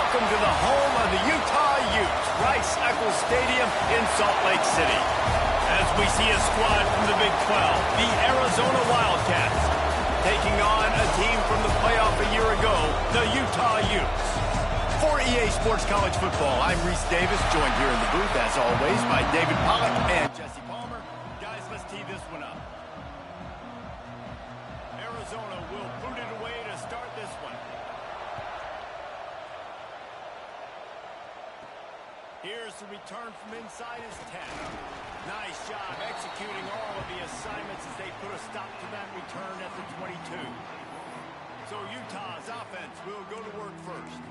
welcome to the home of the Utah Utes, Rice-Eccles Stadium in Salt Lake City. As we see a squad from the Big 12, the Arizona Wildcats, taking on a team from the playoff a year ago, the Utah Utes. For EA Sports College Football, I'm Reese Davis, joined here in the booth, as always, by David Pollack and Jesse Palmer. Guys, let's tee this one up. Arizona will boot it away to start this one. Here's the return from inside his 10. Nice job executing all of the assignments as they put a stop to that return at the 22. So Utah's offense will go to work first.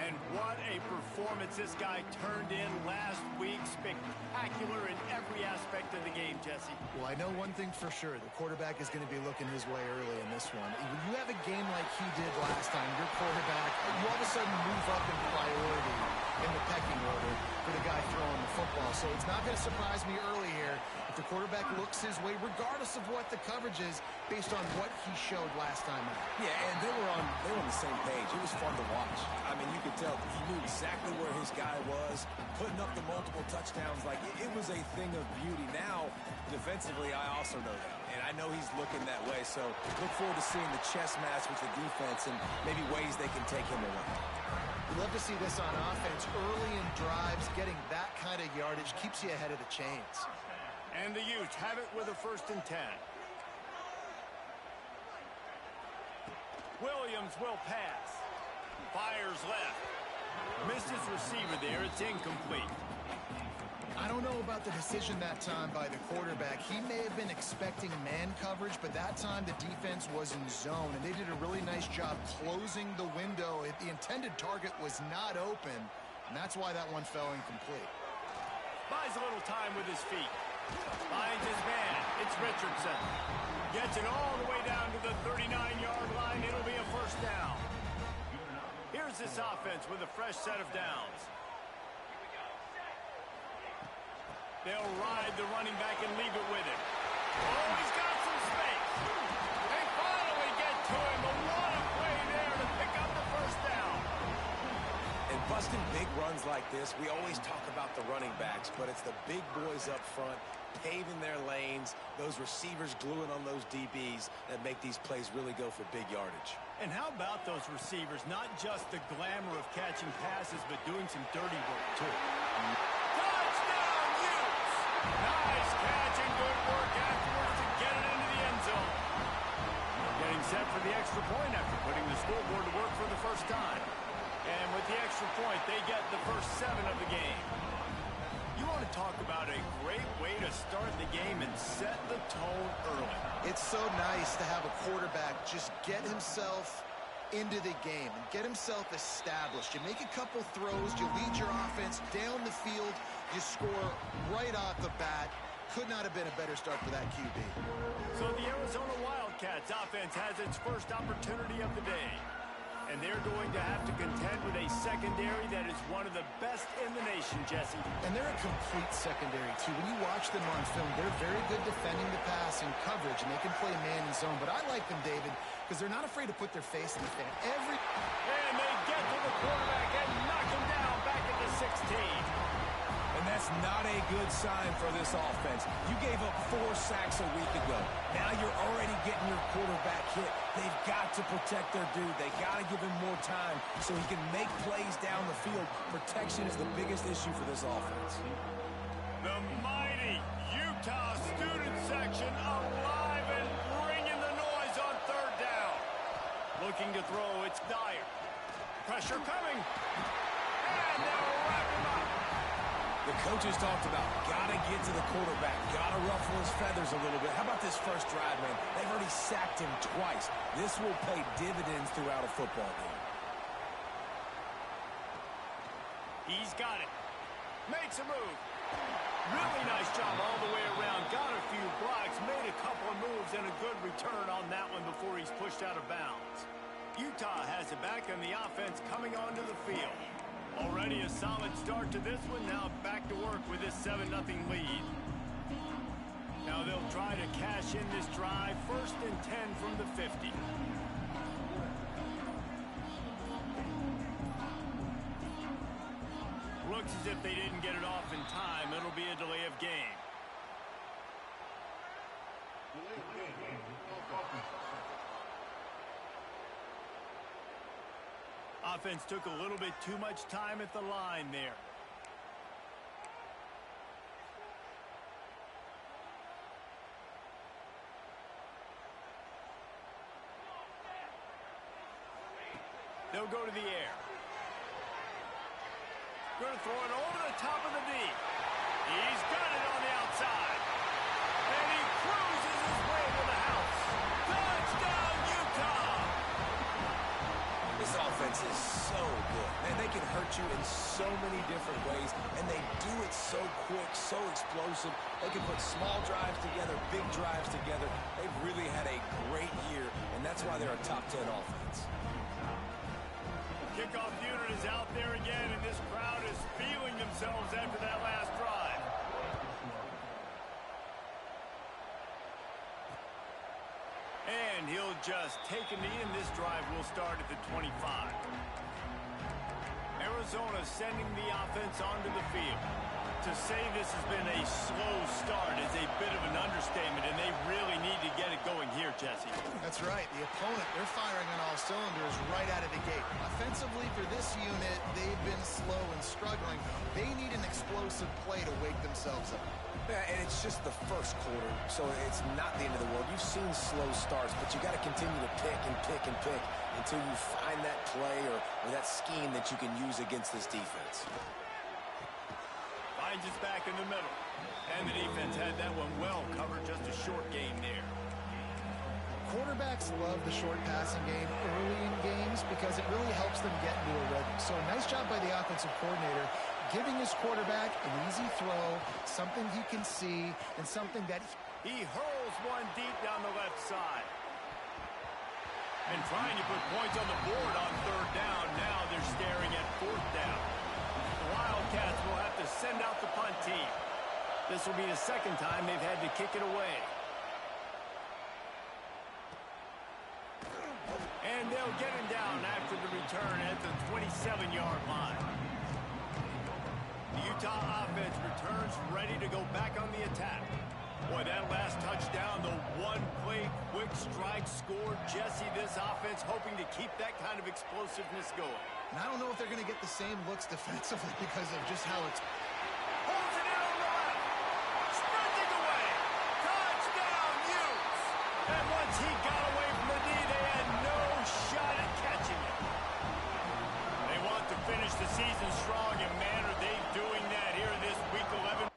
And what a performance this guy turned in last week. Spectacular in every aspect of the game, Jesse. Well, I know one thing for sure. The quarterback is going to be looking his way early in this one. When you have a game like he did last time, your quarterback, you all of a sudden move up in priority in the pecking order for the guy throwing the football. So it's not going to surprise me early here if the quarterback looks his way, regardless of what the coverage is, based on what he showed last time out. Yeah, and they were on the same page. It was fun to watch. I mean, you could tell he knew exactly where his guy was, putting up the multiple touchdowns. Like, it was a thing of beauty. Now, defensively, I also know that. And I know he's looking that way. So look forward to seeing the chess match with the defense and maybe ways they can take him away. We love to see this on offense. Early in drives, getting that kind of yardage keeps you ahead of the chains. And the Utes have it with a 1st and 10. Williams will pass. Fires left. Missed his receiver there. It's incomplete. I don't know about the decision that time by the quarterback. He may have been expecting man coverage, but that time the defense was in zone, and they did a really nice job closing the window. The intended target was not open, and that's why that one fell incomplete. Buys a little time with his feet. Finds his man. It's Richardson. Gets it all the way down to the 39-yard line. It'll be a 1st down. Here's this offense with a fresh set of downs. They'll ride the running back and leave it with him. Oh, he's got some space. They finally get to him. But what a play there to pick up the 1st down. And busting big runs like this, we always talk about the running backs, but it's the big boys up front, paving their lanes, those receivers gluing on those DBs that make these plays really go for big yardage. And how about those receivers? Not just the glamour of catching passes, but doing some dirty work, too. Touchdown, Utes! Nice catch and good work afterwards to get it into the end zone. Getting set for the extra point after putting the scoreboard to work for the 1st time. And with the extra point, they get the first 7 of the game. You want to talk about a great way to start the game and set the tone early. It's so nice to have a quarterback just get himself into the game and get himself established. You make a couple throws, you lead your offense down the field, you score right off the bat. Could not have been a better start for that QB. So the Arizona Wildcats offense has its first opportunity of the day. And they're going to have to contend with a secondary that is one of the best in the nation, Jesse. And they're a complete secondary, too. When you watch them on film, they're very good defending the pass and coverage, and they can play man and zone. But I like them, David, because they're not afraid to put their face in the fan. And they get to the quarterback and knock him down back at the 16. And that's not a good sign for this offense. You gave up 4 sacks a week ago. Now you're already getting your quarterback hit. They've got to protect their dude. They got to give him more time so he can make plays down the field. Protection is the biggest issue for this offense. The mighty Utah student section alive and bringing the noise on 3rd down. Looking to throw, it's Dyer. Pressure coming. And they'll wrap him up. The coaches talked about gotta get to the quarterback, gotta ruffle his feathers a little bit. How about this first drive, man? They've already sacked him twice. This will pay dividends throughout a football game. He's got it. Makes a move. Really nice job all the way around. Got a few blocks, made a couple of moves, and a good return on that one before he's pushed out of bounds. Utah has it back, and the offense coming onto the field. Already a solid start to this one. Now back to work with this 7-0 lead. Now they'll try to cash in this drive. 1st and 10 from the 50. Looks as if they didn't get it off in time. It'll be a delay of game. Offense took a little bit too much time at the line there. They'll go to the air. Going to throw it over the top of the D. He's got it on the outside. And he cruises his way to the house. Touchdown, Utah! This offense is so good. Man, they can hurt you in so many different ways, and they do it so quick, so explosive. They can put small drives together, big drives together. They've really had a great year, and that's why they're a top 10 offense. Kickoff unit is out there again, and this crowd is feeling themselves after that last drive. And he'll just take a knee, and this drive will start at the 25. Arizona sending the offense onto the field. To say this has been a slow start is a bit of an understatement, and they really need to get it going here, Jesse. That's right. The opponent, they're firing on all cylinders right out of the gate. Offensively, for this unit, they've been slow and struggling. They need an explosive play to wake themselves up. Yeah, and it's just the first quarter, so it's not the end of the world. You've seen slow starts, but you got to continue to pick and pick and pick until you find that play or that scheme that you can use against this defense. Finds his back in the middle. And the defense had that one well covered. Just a short game there. Quarterbacks love the short passing game early in games because it really helps them get into a rhythm. So nice job by the offensive coordinator giving his quarterback an easy throw, something he can see, and something that he hurls one deep down the left side. And trying to put points on the board on third down. Now they're staring at fourth down. The Wildcats will have to send out the punt team. This will be the second time they've had to kick it away. And they'll get him down after the return at the 27-yard line. The Utah offense returns ready to go back on the attack. Boy, that last touchdown, the one-play quick strike scored. Jesse, this offense hoping to keep that kind of explosiveness going. And I don't know if they're going to get the same looks defensively because of just how it's... Holds it in on the left. Sprinting away. Touchdown, Utes. And once he got away from the knee, they had no shot at catching it. They want to finish the season strong, and man, are they doing that here this Week 11.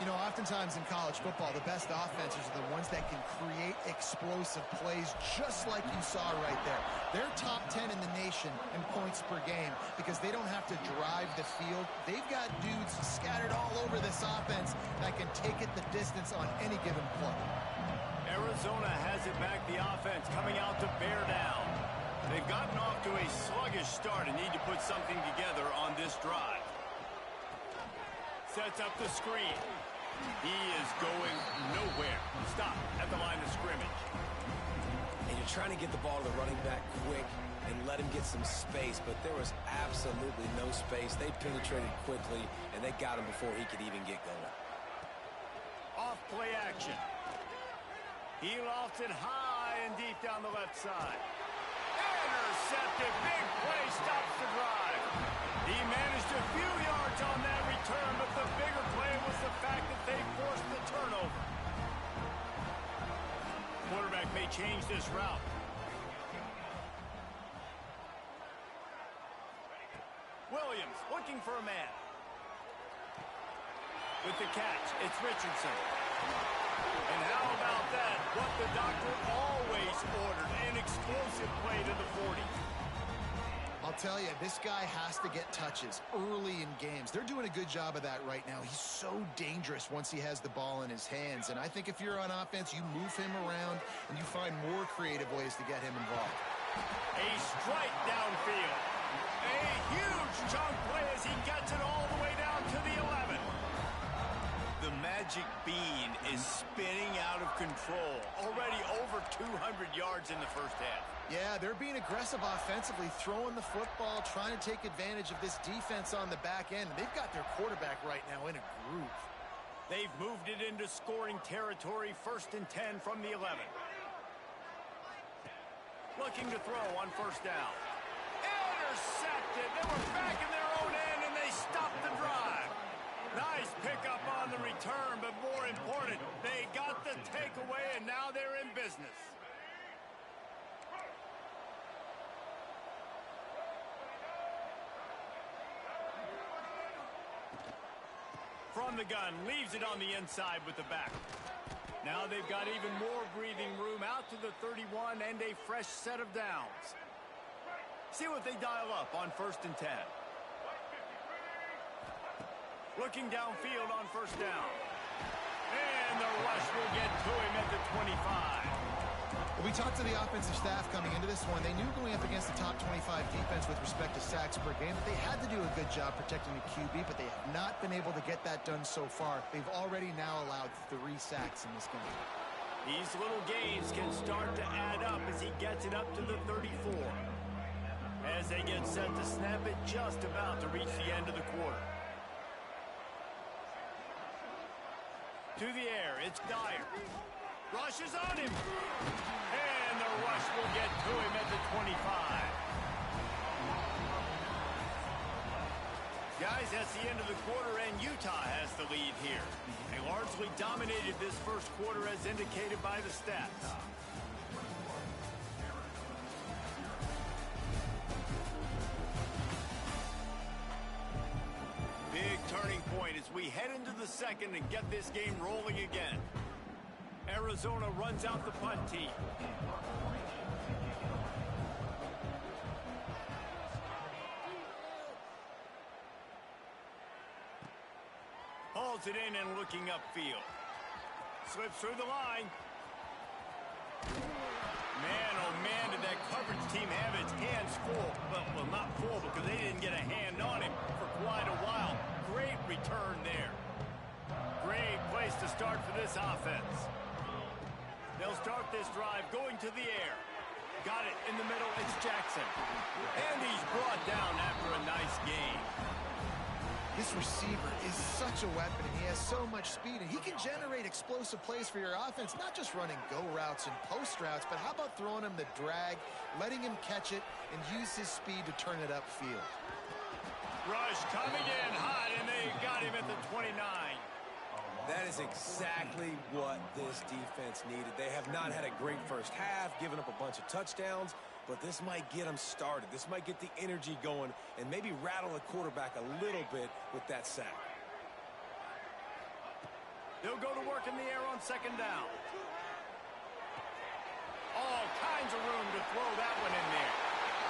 You know, oftentimes in college football, the best offenses are the ones that can create explosive plays just like you saw right there. They're top 10 in the nation in points per game because they don't have to drive the field. They've got dudes scattered all over this offense that can take it the distance on any given play. Arizona has it back, the offense coming out to bear down. They've gotten off to a sluggish start and need to put something together on this drive. Sets up the screen. He is going nowhere. Stop at the line of scrimmage. And you're trying to get the ball to the running back quick and let him get some space, but there was absolutely no space. They penetrated quickly, and they got him before he could even get going. Off play action. He lofts it high and deep down the left side. Intercepted. Big play stops the drive. He managed a few yards on that return, but the bigger play was the fact that they forced the turnover. Quarterback may change this route. Williams looking for a man. With the catch, it's Richardson. And how about that? What the doctor always ordered, an explosive play to the 40. I'll tell you, this guy has to get touches early in games. They're doing a good job of that right now. He's so dangerous once he has the ball in his hands. And I think if you're on offense, you move him around and you find more creative ways to get him involved. A strike downfield. A huge chunk play as he gets it all the way down to the 11. The magic bean is spinning out of control. Already over 200 yards in the first half. Yeah, they're being aggressive offensively, throwing the football, trying to take advantage of this defense on the back end. They've got their quarterback right now in a groove. They've moved it into scoring territory, 1st and 10 from the 11. Looking to throw on 1st down. Intercepted. They were back in their own end, and they stopped the drive. Nice pickup on the return, but more important, they got the takeaway, and now they're in business. From the gun, leaves it on the inside with the back. Now they've got even more breathing room out to the 31 and a fresh set of downs. See what they dial up on 1st and 10. Looking downfield on 1st down. And the rush will get to him at the 25. We talked to the offensive staff coming into this one. They knew going up against the top 25 defense with respect to sacks per game that they had to do a good job protecting the QB, but they have not been able to get that done so far. They've already now allowed 3 sacks in this game. These little gains can start to add up as he gets it up to the 34. As they get set to snap it, just about to reach the end of the quarter. To the air, it's Dyer. Rushes on him. And the rush will get to him at the 25. Guys, that's the end of the quarter, and Utah has the lead here. They largely dominated this first quarter as indicated by the stats. Big turning point as we head into the second and get this game rolling again. Arizona runs out the punt team. Hauls it in and looking upfield. Slips through the line. Man, oh man, did that coverage team have its hands full. Well, not full because they didn't get a hand on him for quite a while. Great return there. Great place to start for this offense. They'll start this drive going to the air. Got it in the middle, it's Jackson. And he's brought down after a nice game. This receiver is such a weapon, and he has so much speed, and he can generate explosive plays for your offense, not just running go routes and post routes, but how about throwing him the drag, letting him catch it, and use his speed to turn it upfield. Rush coming in hot, and they got him at the 29. That is exactly what this defense needed. They have not had a great first half, given up a bunch of touchdowns, but this might get them started. This might get the energy going and maybe rattle the quarterback a little bit with that sack. They'll go to work in the air on 2nd down. All kinds of room to throw that one in there.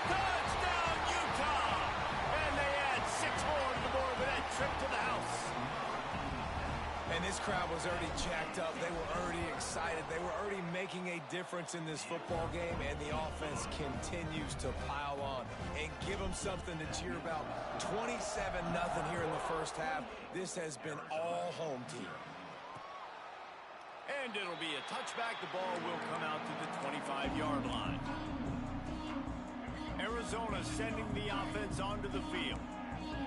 Touchdown, Utah! And they add 6 more to the board with that trip to the house. And this crowd was already jacked up. They were already excited. They were already making a difference in this football game, and the offense continues to pile on and give them something to cheer about. 27-0 here in the first half. This has been all home team. And it'll be a touchback. The ball will come out to the 25-yard line. Arizona sending the offense onto the field.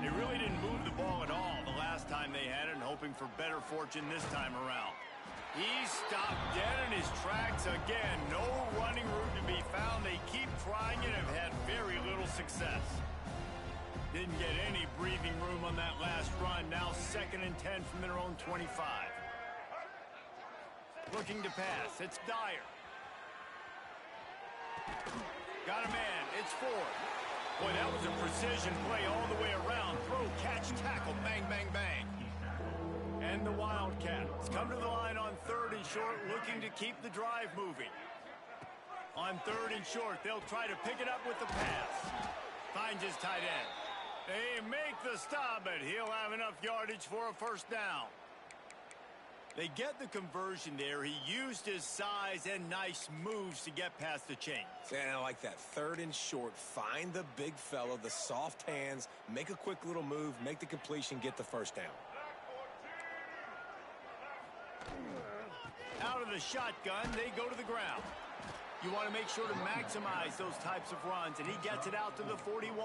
They really didn't move the ball at all the last time they had it, and hoping for better fortune this time around. He stopped dead in his tracks again. No running room to be found. They keep trying it and have had very little success. Didn't get any breathing room on that last run. Now 2nd and 10 from their own 25. Looking to pass. It's Dyer. Got a man. It's Ford. Boy, that was a precision play all the way around. Throw, catch, tackle, bang, bang, bang. And the Wildcats come to the line on 3rd and short, looking to keep the drive moving. On 3rd and short, they'll try to pick it up with the pass. Finds his tight end. They make the stop, but he'll have enough yardage for a 1st down. They get the conversion there. He used his size and nice moves to get past the chains. And I like that. 3rd and short. Find the big fella, the soft hands, make a quick little move, make the completion, get the 1st down. a shotgun, they go to the ground. You want to make sure to maximize those types of runs, and he gets it out to the 41.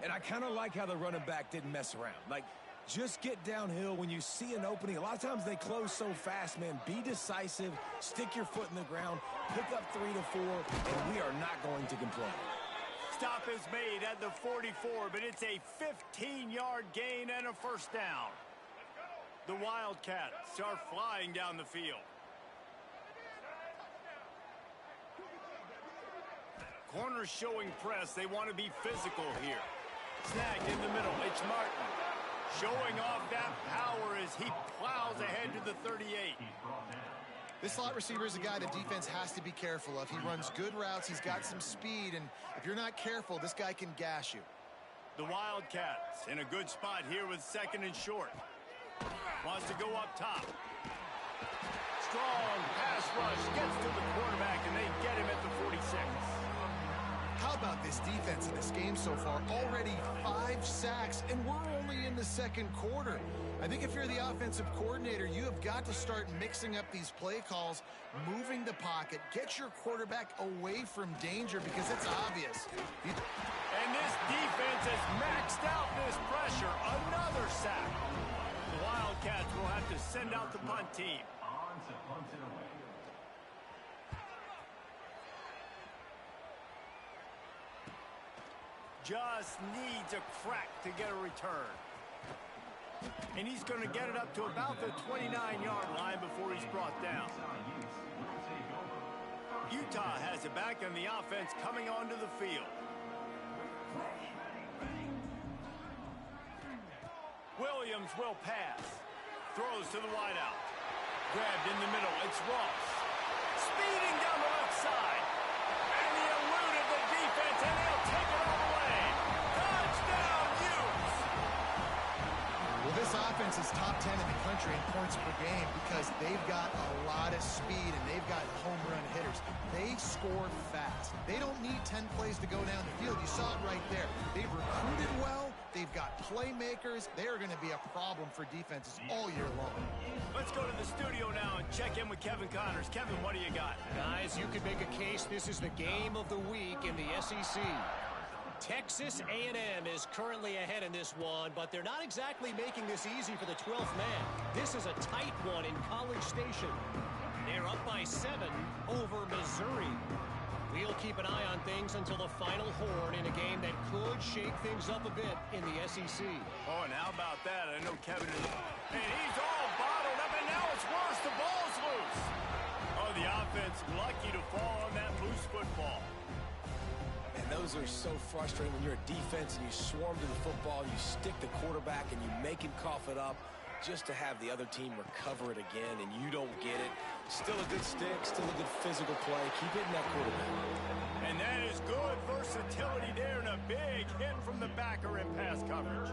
And I kind of like how the running back didn't mess around. Like, just get downhill when you see an opening. A lot of times they close so fast, man. Be decisive, stick your foot in the ground, pick up 3 to 4, and we are not going to complain. Stop is made at the 44, but it's a 15-yard gain and a first down. The Wildcats are flying down the field. Corners showing press. They want to be physical here. Snagged in the middle. It's Martin. Showing off that power as he plows ahead to the 38. This slot receiver is a guy the defense has to be careful of. He runs good routes. He's got some speed, and if you're not careful, this guy can gash you. The Wildcats in a good spot here with 2nd and short. Wants to go up top. Strong pass rush. Gets to the quarterback, and they get him at the 46. How about this defense in this game so far? Already 5 sacks, and we're only in the 2nd quarter. I think if you're the offensive coordinator, you have got to start mixing up these play calls, moving the pocket, get your quarterback away from danger because it's obvious. And this defense has maxed out this pressure. Another sack. The Wildcats will have to send out the punt team. On to punt it away. Just needs a crack to get a return. And he's going to get it up to about the 29-yard line before he's brought down. Utah has it back on the offense coming onto the field. Williams will pass. Throws to the wideout. Grabbed in the middle. It's Ross. Speeding down the left side. And he eluded the defense, and he'll take it all the way. Touchdown, Utes! Well, this offense is top 10 in the country in points per game because they've got a lot of speed and they've got home run hitters. They score fast. They don't need 10 plays to go down the field. You saw it right there. They've recruited well. They've got playmakers. They are going to be a problem for defenses all year long. Let's go to the studio now and check in with Kevin Connors. Kevin, what do you got? Guys, you could make a case this is the game of the week in the SEC. Texas A&M is currently ahead in this one, but they're not exactly making this easy for the 12th man. This is a tight one in College Station. They're up by 7 over Missouri. We'll keep an eye on things until the final horn in a game that could shake things up a bit in the SEC. Oh, and how about that? I know Kevin is... And he's all bottled up, and now it's worse. The ball's loose. Oh, the offense lucky to fall on that loose football. And those are so frustrating when you're a defense and you swarm to the football, you stick the quarterback, and you make him cough it up just to have the other team recover it again, and you don't get it. Still a good stick, still a good physical play. Keep hitting that quarterback. And that is good versatility there, and a big hit from the backer in pass coverage.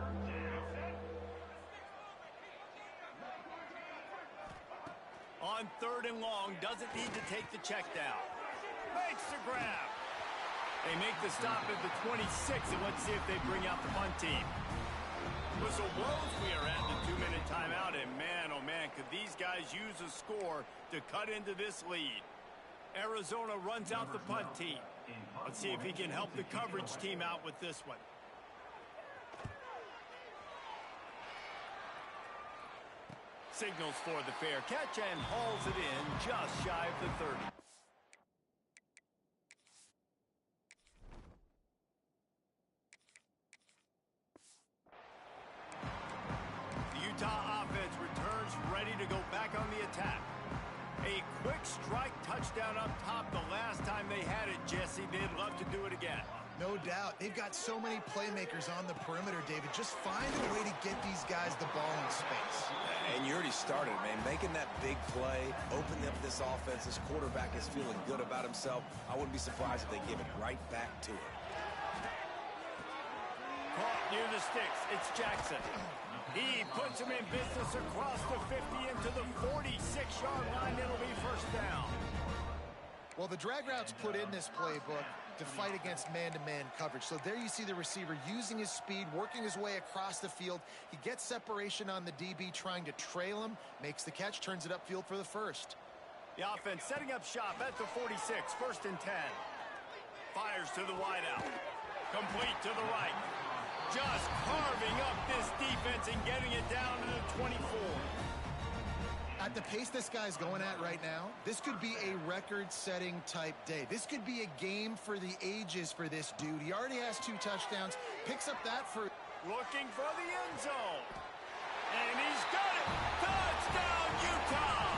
On 3rd and long, doesn't need to take the check down. Makes the grab. They make the stop at the 26, and let's see if they bring out the punt team. Whistle blows. We are at the 2-minute timeout, and man, oh man, could these guys use a score to cut into this lead. Arizona runs out the punt team. Let's see if he can help the coverage team out with this one. Signals for the fair catch and hauls it in just shy of the 30. Utah offense returns ready to go back on the attack. A quick strike touchdown up top the last time they had it, Jesse. They'd love to do it again. No doubt. They've got so many playmakers on the perimeter, David. Just find a way to get these guys the ball in space. And you already started, man. Making that big play, opening up this offense. This quarterback is feeling good about himself. I wouldn't be surprised if they give it right back to him. Caught near the sticks. It's Jackson. He puts him in business across the 50 into the 46-yard line. It'll be first down. Well, the drag routes put in this playbook to fight against man-to-man coverage. So there you see the receiver using his speed, working his way across the field. He gets separation on the DB, trying to trail him, makes the catch, turns it upfield for the first. The offense setting up shop at the 46, 1st and 10. Fires to the wideout. Complete to the right. Just carving up this defense and getting it down to the 24. At the pace this guy's going at right now, this could be a record-setting type day. This could be a game for the ages for this dude. He already has 2 touchdowns, picks up that for... Looking for the end zone. And he's got it. Touchdown, Utah!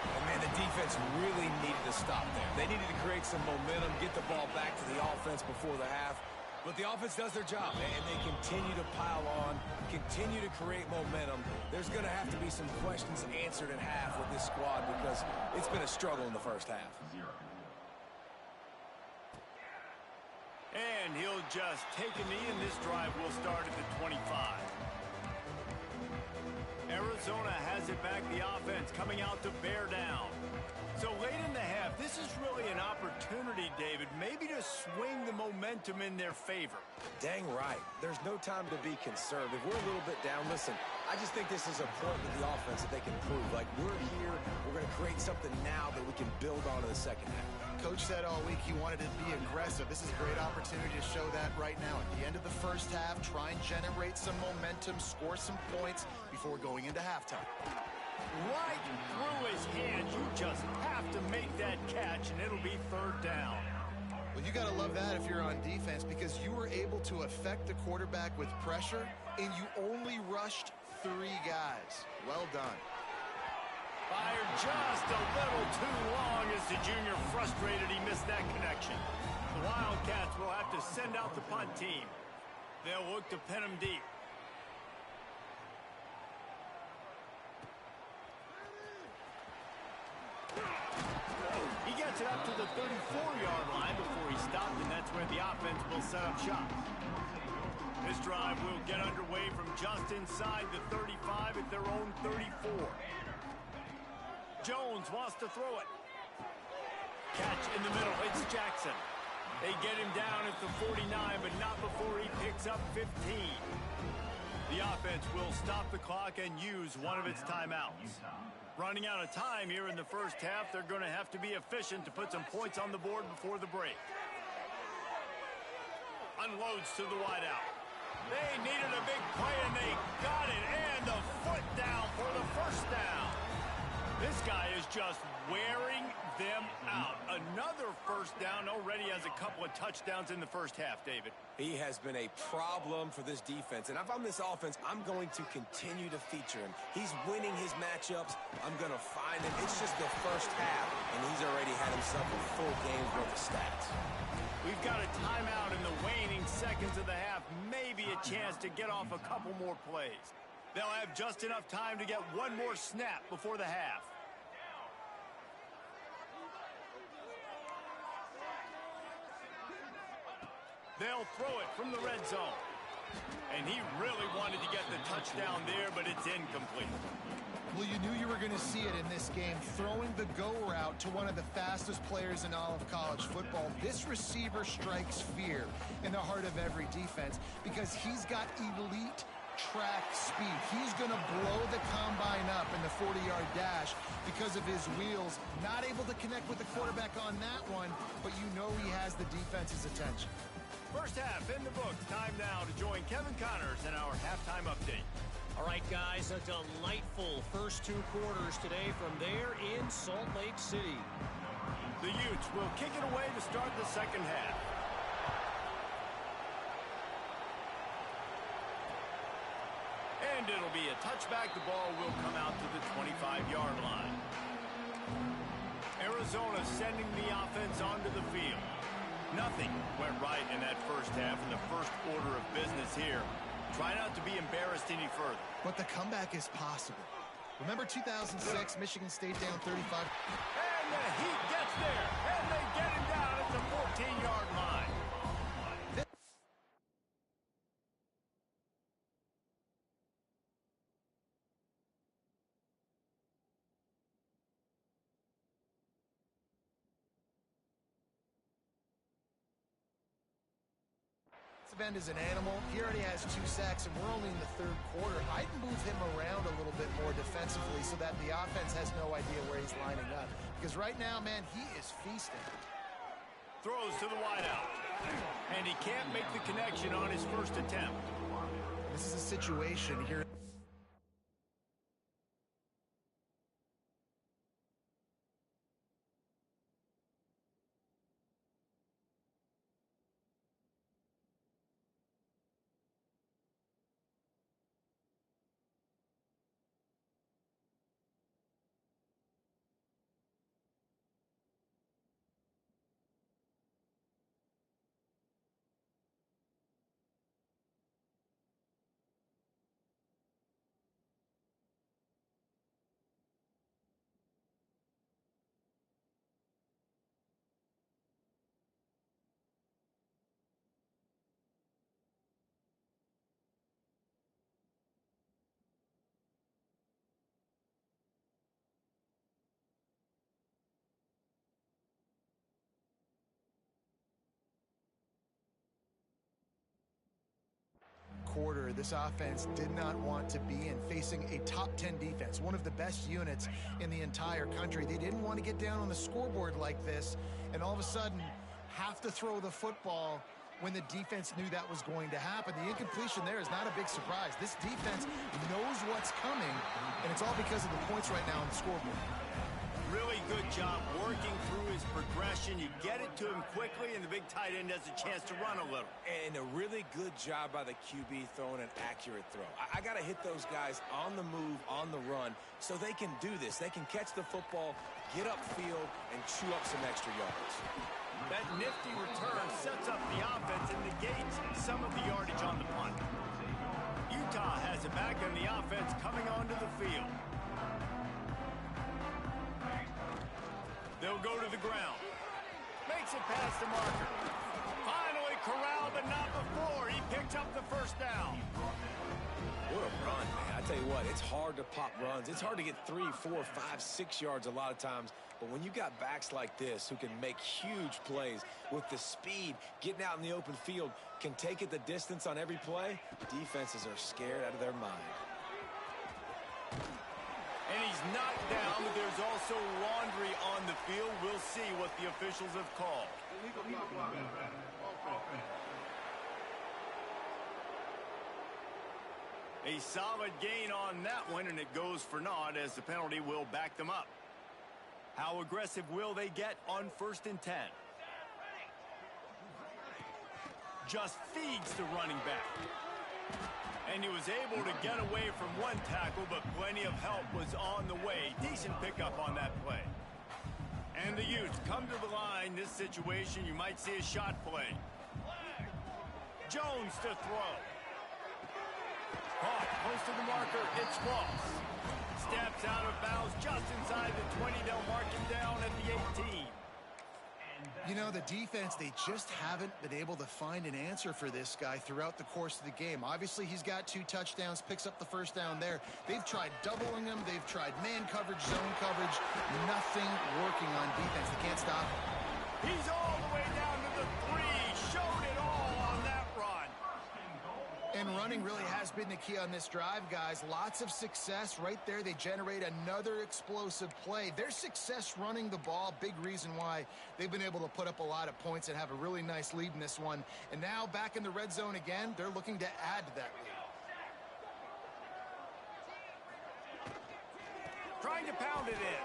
And man, the defense really needed to stop there. They needed to create some momentum, get the ball back to the offense before the half. But the offense does their job, and they continue to pile on, continue to create momentum. There's going to have to be some questions answered at half with this squad because it's been a struggle in the first half. And he'll just take a knee, and this drive will start at the 25. Arizona has it back, the offense coming out to bear down. So late in the half, this is really an opportunity, David, maybe to swing the momentum in their favor. Dang right. There's no time to be conservative. We're a little bit down. Listen, I just think this is a point with the offense that they can prove. Like, we're here, we're going to create something now that we can build on in the second half. Coach said all week he wanted to be aggressive. This is a great opportunity to show that right now. At the end of the first half, try and generate some momentum, score some points before going into halftime. Right through his hand. You just have to make that catch, and it'll be 3rd down. Well, you got to love that if you're on defense because you were able to affect the quarterback with pressure, and you only rushed 3 guys. Well done. Fired just a little too long as the junior frustrated he missed that connection. The Wildcats will have to send out the punt team. They'll look to pin him deep. He gets it up to the 34-yard line before he stopped, and that's where the offense will set up shop. This drive will get underway from just inside the 35 at their own 34. Jones wants to throw it. Catch in the middle. It's Jackson. They get him down at the 49, but not before he picks up 15. The offense will stop the clock and use one of its timeouts. Running out of time here in the first half, they're going to have to be efficient to put some points on the board before the break. Unloads to the wideout. They needed a big play, and they got it, and the foot down for the first down. This guy is just wearing them out. Another first down, already has a couple of touchdowns in the first half, David. He has been a problem for this defense. And if I'm this offense, I'm going to continue to feature him. He's winning his matchups. I'm going to find him. It's just the first half, and he's already had himself a full game's worth of stats. We've got a timeout in the waning seconds of the half. Maybe a chance to get off a couple more plays. They'll have just enough time to get one more snap before the half. They'll throw it from the red zone. And he really wanted to get the touchdown there, but it's incomplete. Well, you knew you were going to see it in this game, throwing the go route to one of the fastest players in all of college football. This receiver strikes fear in the heart of every defense because he's got elite track speed. He's going to blow the combine up in the 40-yard dash because of his wheels. Not able to connect with the quarterback on that one, but you know he has the defense's attention. First half in the books. Time now to join Kevin Connors in our halftime update. All right, guys, a delightful first 2 quarters today from there in Salt Lake City. The Utes will kick it away to start the second half. And it'll be a touchback. The ball will come out to the 25-yard line. Arizona sending the offense onto the field. Nothing went right in that first half in the first order of business here. Try not to be embarrassed any further. But the comeback is possible. Remember 2006, Michigan State down 35? And the Heat gets there, and they get him down at the 14-yard line. defensive end is an animal. He already has 2 sacks, and we're only in the 3rd quarter. I'd move him around a little bit more defensively so that the offense has no idea where he's lining up. Because right now, man, he is feasting. Throws to the wideout. And he can't make the connection on his first attempt. This is a situation here. Quarter, this offense did not want to be in facing a top 10 defense, one of the best units in the entire country. They didn't want to get down on the scoreboard like this and all of a sudden have to throw the football when the defense knew that was going to happen. The incompletion there is not a big surprise. This defense knows what's coming, and it's all because of the points right now on the scoreboard. Really good job working through his progression. You get it to him quickly, and the big tight end has a chance to run a little. And a really good job by the QB throwing an accurate throw. I got to hit those guys on the move, on the run, so they can do this. They can catch the football, get upfield, and chew up some extra yards. That nifty return sets up the offense and negates some of the yardage on the punt. Utah has it back on the offense coming onto the field. They'll go to the ground. Makes it past the marker. Finally corralled, but not before. He picks up the first down. What a run, man. I tell you what, it's hard to pop runs. It's hard to get 3, 4, 5, 6 yards a lot of times. But when you got backs like this who can make huge plays with the speed, getting out in the open field, can take it the distance on every play, defenses are scared out of their mind. And he's knocked down, but there's also laundry on the field. We'll see what the officials have called. A solid gain on that one, and it goes for naught as the penalty will back them up. How aggressive will they get on 1st and 10? Just feeds the running back. And he was able to get away from one tackle, but plenty of help was on the way. Decent pickup on that play. And the Utes come to the line. This situation, you might see a shot play. Jones to throw. Caught close to the marker. It's false. Steps out of bounds just inside the 20. They'll mark him down at the 18. You know, the defense, they just haven't been able to find an answer for this guy throughout the course of the game. Obviously, he's got 2 touchdowns, picks up the first down there. They've tried doubling him. They've tried man coverage, zone coverage. Nothing working on defense. They can't stop him. He's all the way down to the 3. Showed it all on that run. And running really has been the key on this drive, guys. Lots of success right there. They generate another explosive play. Their success running the ball, big reason why they've been able to put up a lot of points and have a really nice lead in this one. And now back in the red zone again, they're looking to add to that lead. Trying to pound it in.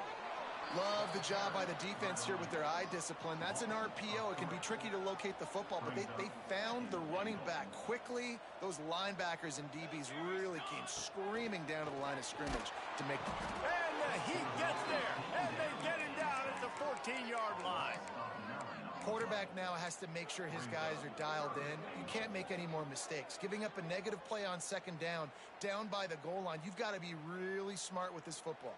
Love the job by the defense here with their eye discipline. That's an RPO. It can be tricky to locate the football, but they found the running back quickly. Those linebackers and DBs really came screaming down to the line of scrimmage to make them. And the Heat gets there, and they get him down at the 14-yard line. Quarterback now has to make sure his guys are dialed in. You can't make any more mistakes. Giving up a negative play on 2nd down by the goal line, you've got to be really smart with this football.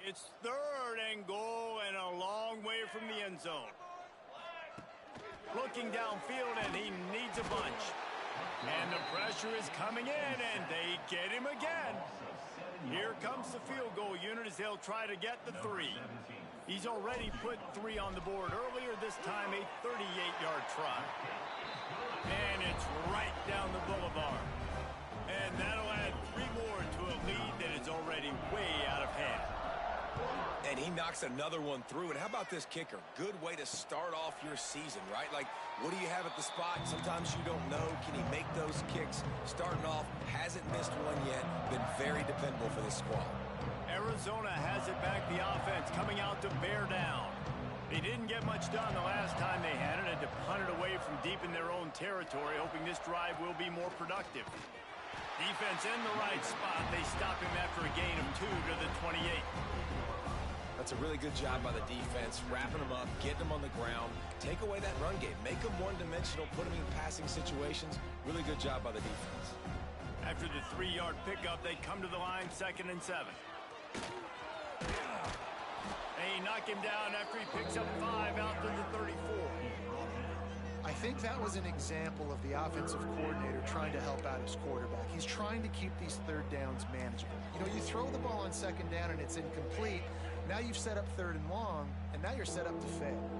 It's 3rd and goal and a long way from the end zone. Looking downfield, and he needs a bunch. And the pressure is coming in, and they get him again. Here comes the field goal unit as they'll try to get the 3. He's already put 3 on the board earlier, this time a 38-yard try. And it's right down the boulevard. And that'll add 3 more to a lead that is already way out of hand. And he knocks another one through. And how about this kicker? Good way to start off your season, right? Like, what do you have at the spot? Sometimes you don't know. Can he make those kicks? Starting off, hasn't missed one yet. Been very dependable for this squad. Arizona has it back, the offense coming out to bear down. They didn't get much done the last time they had it, and to punt it away from deep in their own territory, hoping this drive will be more productive. Defense in the right spot. They stop him after a gain of 2 to the 28. That's a really good job by the defense, wrapping them up, getting them on the ground, take away that run game, make them one-dimensional, put them in passing situations. Really good job by the defense. After the 3-yard pickup, they come to the line, 2nd and 7. They knock him down after he picks up 5 out to the 34. I think that was an example of the offensive coordinator trying to help out his quarterback. He's trying to keep these 3rd downs manageable. You know, you throw the ball on 2nd down and it's incomplete. Now you've set up 3rd and long, and now you're set up to fail.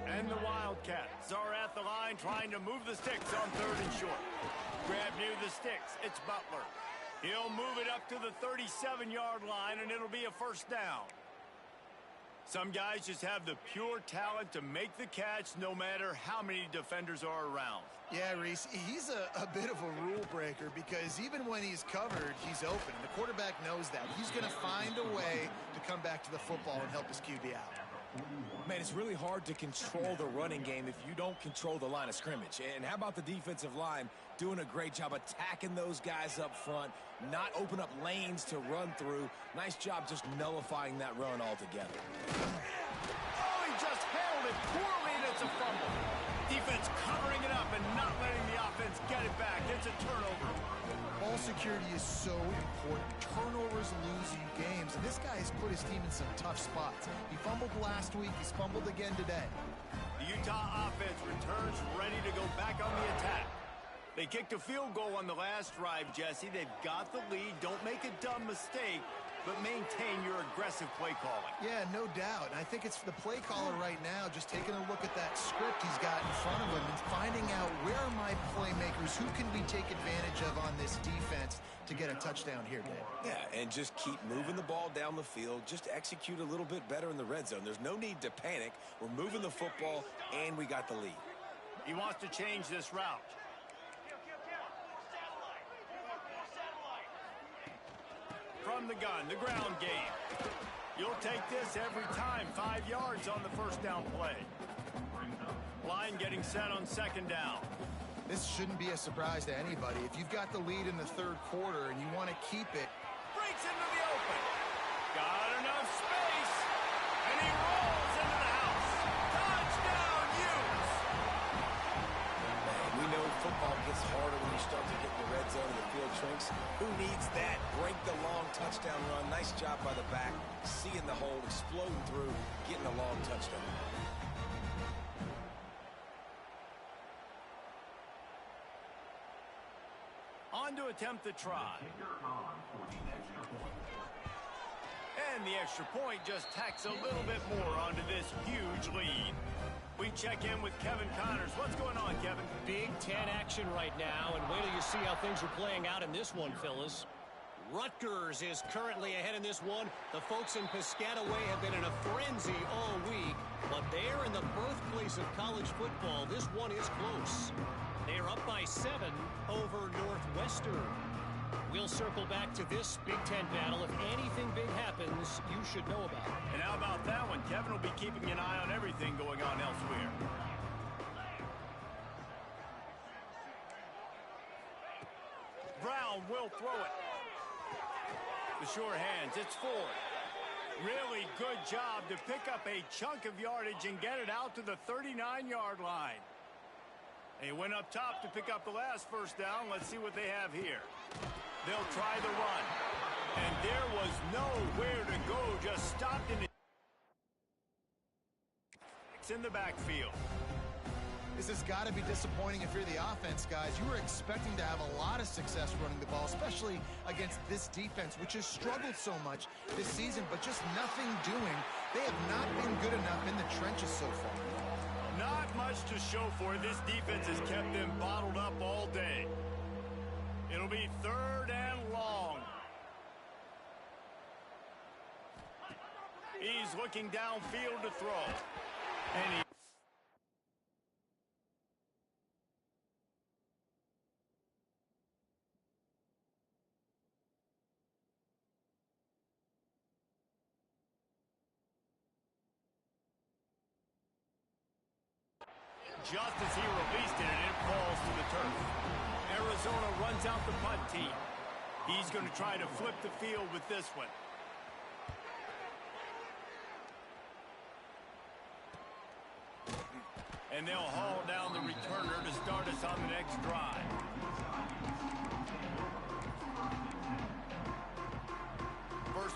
And the Wildcats are at the line trying to move the sticks on 3rd and short. Grab near the sticks. It's Butler. He'll move it up to the 37-yard line, and it'll be a 1st down. Some guys just have the pure talent to make the catch no matter how many defenders are around. Yeah, Reese, he's a bit of a rule breaker because even when he's covered, he's open. The quarterback knows that. He's going to find a way to come back to the football and help his QB out. Man, it's really hard to control the running game if you don't control the line of scrimmage. And how about the defensive line doing a great job attacking those guys up front, not open up lanes to run through. Nice job just nullifying that run altogether. Oh, he just handled it poorly, and it's a fumble. Defense covering it up and not letting the offense get it back. It's a turnover. Ball security is so important. Turnovers lose you games, and this guy has put his team in some tough spots. He fumbled last week. He's fumbled again today. The Utah offense returns ready to go back on the attack. They kicked a field goal on the last drive, Jesse. They've got the lead. Don't make a dumb mistake, but maintain your aggressive play calling. Yeah, no doubt. And I think it's the play caller right now just taking a look at that script he's got in front of him and finding out where are my playmakers, who can we take advantage of on this defense to get a touchdown here, Dave. Yeah, and just keep moving the ball down the field. Just execute a little bit better in the red zone. There's no need to panic. We're moving the football, and we got the lead. He wants to change this route. From the gun, the ground game. You'll take this every time. 5 yards on the 1st down play. Line getting set on 2nd down. This shouldn't be a surprise to anybody. If you've got the lead in the 3rd quarter and you want to keep it. Breaks into the open. Got enough space. And he rolls into the house. Touchdown, Utes. Man, we know football gets harder when you start to get in the red zone and the field shrinks. Who needs that? Break the long touchdown run. Nice job by the back. Seeing the hole, exploding through, getting a long touchdown. On to attempt the try. And the extra point just tacks a little bit more onto this huge lead. We check in with Kevin Connors. What's going on, Kevin? Big Ten action right now, and wait till you see how things are playing out in this one, Phyllis. Rutgers is currently ahead in this one. The folks in Piscataway have been in a frenzy all week, but they're in the birthplace of college football. This one is close. They're up by 7 over Northwestern. We'll circle back to this Big Ten battle. If anything big happens, you should know about it. And how about that one? Kevin will be keeping an eye on everything going on elsewhere. Brown will throw it. The sure hands, it's Ford. Really good job to pick up a chunk of yardage and get it out to the 39-yard line. They went up top to pick up the last 1st down. Let's see what they have here. They'll try the run. And there was nowhere to go, just stopped in the backfield. This has got to be disappointing if you're the offense, guys. You were expecting to have a lot of success running the ball, especially against this defense, which has struggled so much this season, but just nothing doing. They have not been good enough in the trenches so far. Not much to show for it. This defense has kept them bottled up all day. It'll be 3rd and long. He's looking downfield to throw. And he just as he released it, and it falls to the turf. Arizona runs out the punt team. He's going to try to flip the field with this one. And they'll haul down the returner to start us on the next drive. First.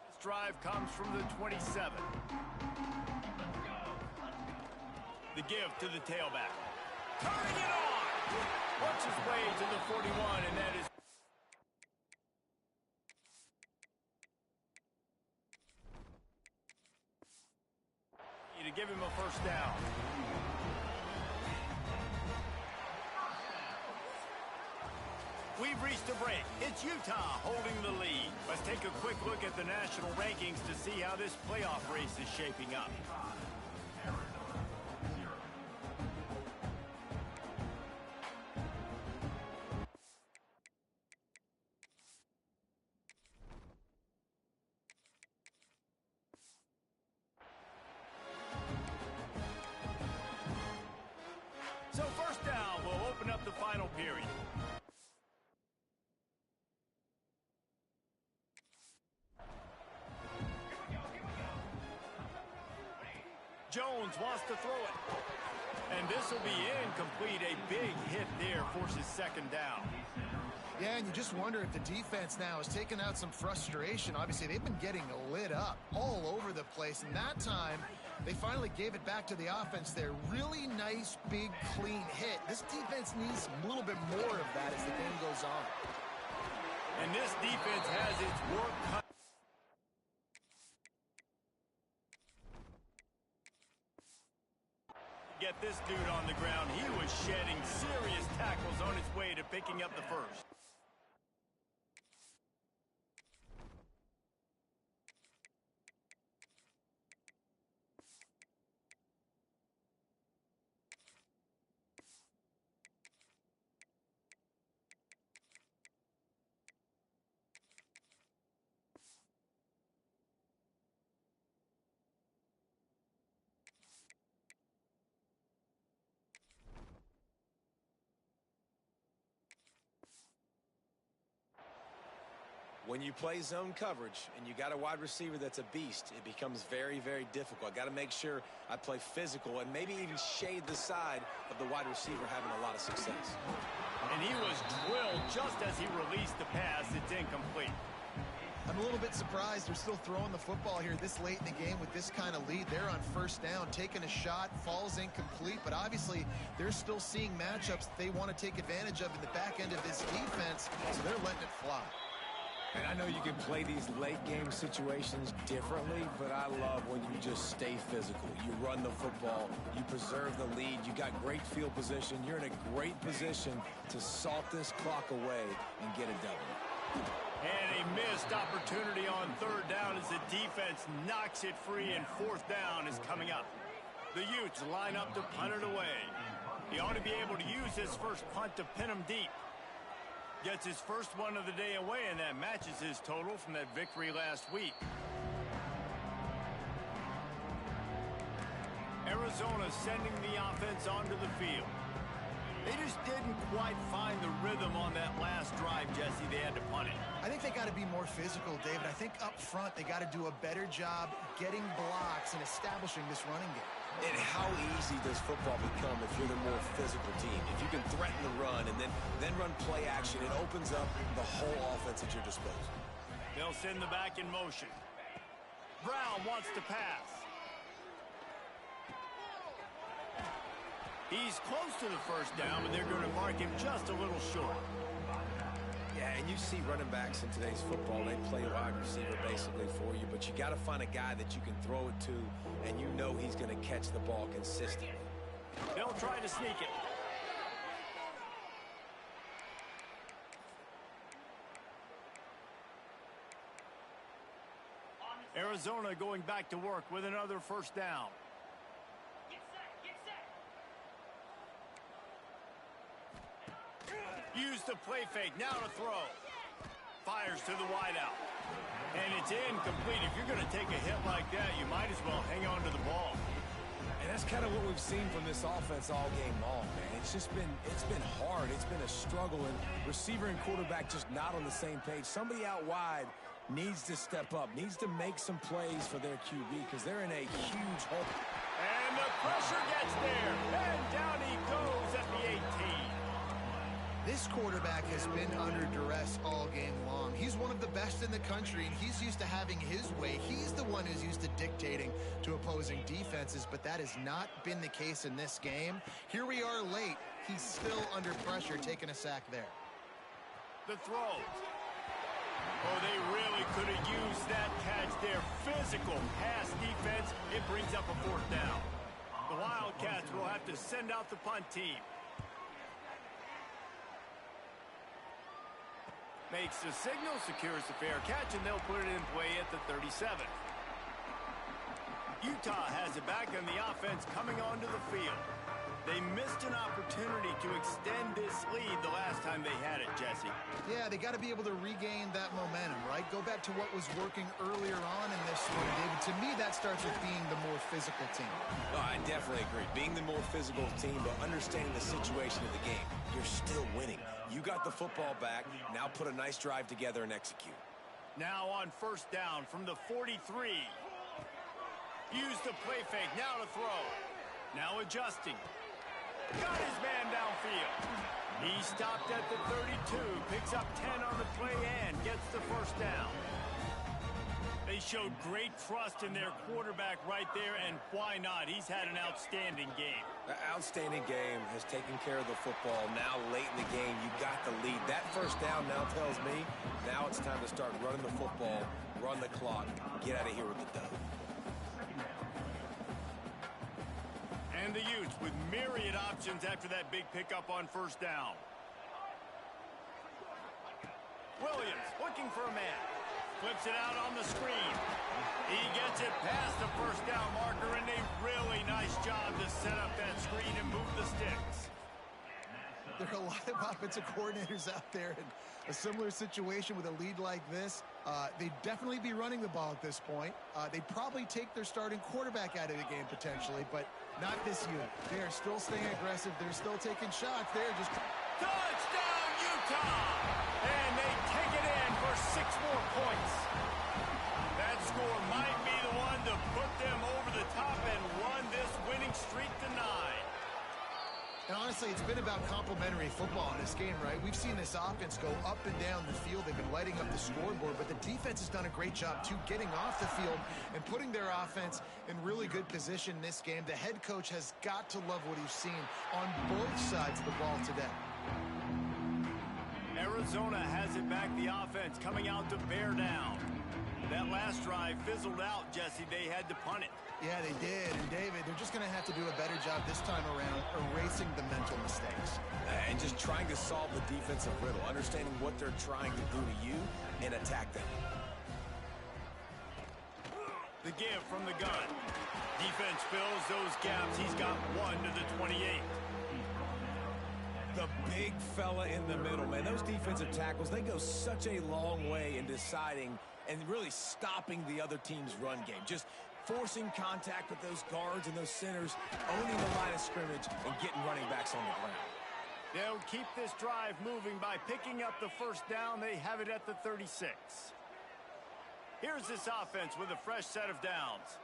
This drive comes from the 27. The give to the tailback. Turning it on! Works his way to the 41, and that is... to give him a first down. We've reached a break. It's Utah holding the lead. Let's take a quick look at the national rankings to see how this playoff race is shaping up. So first down will open up the final period. Jones wants to throw it. And this will be incomplete. A big hit there forces 2nd down. Yeah, and you just wonder if the defense now has taken out some frustration. Obviously, they've been getting lit up all over the place. And that time, they finally gave it back to the offense there. Really nice, big, clean hit. This defense needs a little bit more of that as the game goes on. And this defense has its work cut. Get this dude on the ground. He was shedding serious tackles on his way to picking up the first. When you play zone coverage and you got a wide receiver that's a beast, it becomes very, very difficult. I got to make sure I play physical and maybe even shade the side of the wide receiver having a lot of success. And he was drilled just as he released the pass. It's incomplete. I'm a little bit surprised they're still throwing the football here this late in the game with this kind of lead. They're on 1st down, taking a shot, falls incomplete, but obviously they're still seeing matchups they want to take advantage of in the back end of this defense, so they're letting it fly. And I know you can play these late game situations differently, but I love when you just stay physical. You run the football, you preserve the lead, you got great field position, you're in a great position to salt this clock away and get a W. And a missed opportunity on 3rd down as the defense knocks it free, and 4th down is coming up. The Utes line up to punt it away. He ought to be able to use his first punt to pin him deep. Gets his first one of the day away, and that matches his total from that victory last week. Arizona sending the offense onto the field. They just didn't quite find the rhythm on that last drive, Jesse. They had to punt it. I think they got to be more physical, David. I think up front they got to do a better job getting blocks and establishing this running game. And how easy does football become if you're the more physical team? If you can threaten the run and then run play action, it opens up the whole offense at your disposal. They'll send the back in motion. Brown wants to pass. He's close to the first down, but they're going to mark him just a little short. Yeah, and you see running backs in today's football, they play wide receiver basically for you, but you got to find a guy that you can throw it to, and you know he's going to catch the ball consistently. They'll try to sneak it. Arizona going back to work with another first down. Use the play fake, now to throw. Fires to the wideout. And it's incomplete. If you're going to take a hit like that, you might as well hang on to the ball. And that's kind of what we've seen from this offense all game long, man. It's been hard. It's been a struggle, and receiver and quarterback just not on the same page. Somebody out wide needs to step up, needs to make some plays for their QB because they're in a huge hole. And the pressure gets there. And down he goes at the 18. This quarterback has been under duress all game long. He's one of the best in the country, and he's used to having his way. He's the one who's used to dictating to opposing defenses, but that has not been the case in this game. Here we are late. He's still under pressure, taking a sack there. The throw. Oh, they really could have used that catch there. Physical pass defense. It brings up a fourth down. The Wildcats will have to send out the punt team. Makes the signal, secures the fair catch, and they'll put it in play at the 37. Utah has it back on the offense coming onto the field. They missed an opportunity to extend this lead the last time they had it, Jesse. Yeah, they got to be able to regain that momentum, right? Go back to what was working earlier on in this one, David. To me, that starts with being the more physical team. Oh, I definitely agree. Being the more physical team, but understanding the situation of the game. You're still winning. You got the football back. Now put a nice drive together and execute. Now on first down from the 43. Use the play fake. Now to throw. Now adjusting. Got his man downfield. He stopped at the 32. Picks up 10 on the play and gets the first down. They showed great trust in their quarterback right there, and why not? He's had an outstanding game. An outstanding game, has taken care of the football. Now late in the game, you got the lead. That first down now tells me now it's time to start running the football, run the clock, get out of here with the dub. And the Utes with myriad options after that big pickup on first down. Williams looking for a man. Flips it out on the screen. He gets it past the first down marker, and a really nice job to set up that screen and move the sticks. There are a lot of offensive coordinators out there in a similar situation with a lead like this. They'd definitely be running the ball at this point. They'd probably take their starting quarterback out of the game potentially, but not this unit. They are still staying aggressive. They're still taking shots. They're just... Touchdown, Utah! And they take it in for 6 more points. That score might be the one to put them over the top and run this winning streak to 9. And honestly, it's been about complementary football in this game, right? We've seen this offense go up and down the field. They've been lighting up the scoreboard, but the defense has done a great job, too, getting off the field and putting their offense in really good position in this game. The head coach has got to love what he's seen on both sides of the ball today. Arizona has it back, the offense coming out to bear down. That last drive fizzled out, Jesse. They had to punt it. Yeah, they did. And, David, they're just going to have to do a better job this time around erasing the mental mistakes. And just trying to solve the defensive riddle, understanding what they're trying to do to you and attack them. The give from the gun. Defense fills those gaps. He's got 1 to the 28. The big fella in the middle, man. Those defensive tackles, they go such a long way in deciding and really stopping the other team's run game. Just forcing contact with those guards and those centers, owning the line of scrimmage, and getting running backs on the ground. They'll keep this drive moving by picking up the first down. They have it at the 36. Here's this offense with a fresh set of downs.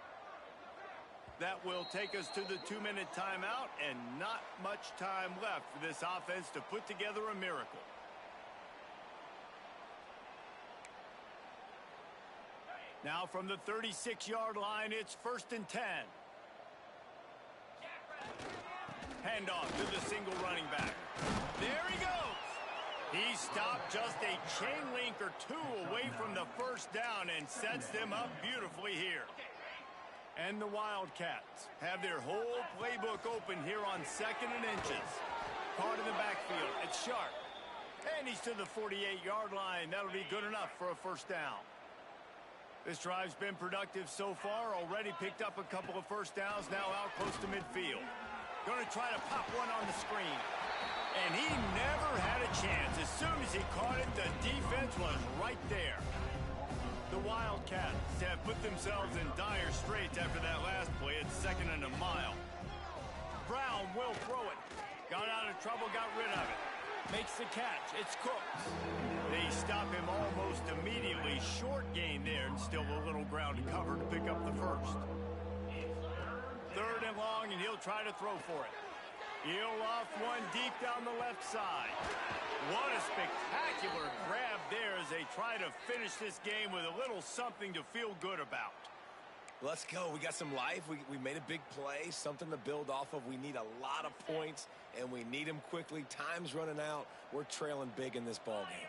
That will take us to the 2-minute timeout, and not much time left for this offense to put together a miracle. Now from the 36-yard line, it's 1st and 10. Handoff to the single running back. There he goes. He stopped just a chain link or two away from the first down and sets them up beautifully here. And the Wildcats have their whole playbook open here on 2nd and inches. Caught in the backfield. It's Sharp. And he's to the 48-yard line. That'll be good enough for a first down. This drive's been productive so far. Already picked up a couple of first downs. Now out close to midfield. Going to try to pop one on the screen. And he never had a chance. As soon as he caught it, the defense was right there. The Wildcats have put themselves in dire straits after that last play. It's 2nd and a mile. Brown will throw it. Got out of trouble, got rid of it. Makes the catch. It's Cooks. They stop him almost immediately. Short gain there, and still a little ground to cover to pick up the first. 3rd and long, and he'll try to throw for it. He'll off one deep down the left side. What a spectacular grab there as they try to finish this game with a little something to feel good about. Let's go. We got some life. We made a big play, something to build off of. We need a lot of points, and we need them quickly. Time's running out. We're trailing big in this ball game.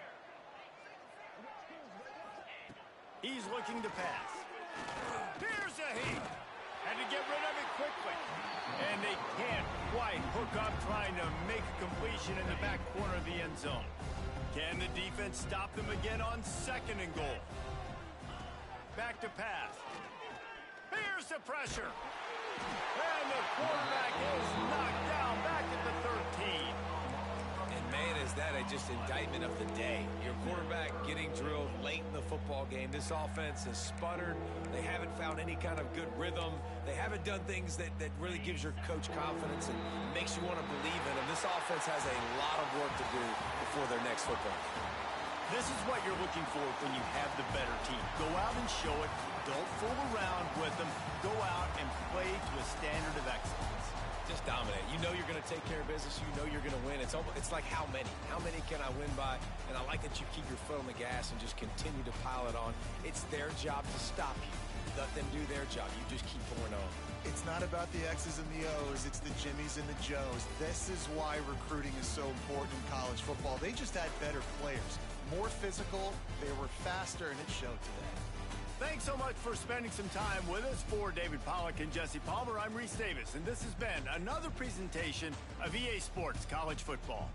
He's looking to pass. Here's a heat. Had to get rid of it quickly. And they can't quite hook up trying to make a completion in the back corner of the end zone. Can the defense stop them again on 2nd and goal? Back to pass. Here's the pressure. And the quarterback is knocked down back at the 13. And man, is that just indictment of the day. Your quarterback getting drilled late in the football game. This offense has sputtered. They haven't found any kind of good rhythm. They haven't done things that really gives your coach confidence and makes you want to believe in them. This offense has a lot of work to do before their next football game. This is what you're looking for when you have the better team. Go out and show it. Don't fool around with them. Go out and play to a standard of excellence. Just dominate. You know you're going to take care of business. You know you're going to win. It's like how many? How many can I win by? And I like that you keep your foot on the gas and just continue to pile it on. It's their job to stop you. Let them do their job. You just keep pouring on. It's not about the X's and the O's. It's the Jimmies and the Joes. This is why recruiting is so important in college football. They just had better players. More physical. They were faster, and it showed today. Thanks so much for spending some time with us. For David Pollack and Jesse Palmer, I'm Reese Davis, and this has been another presentation of EA Sports College Football.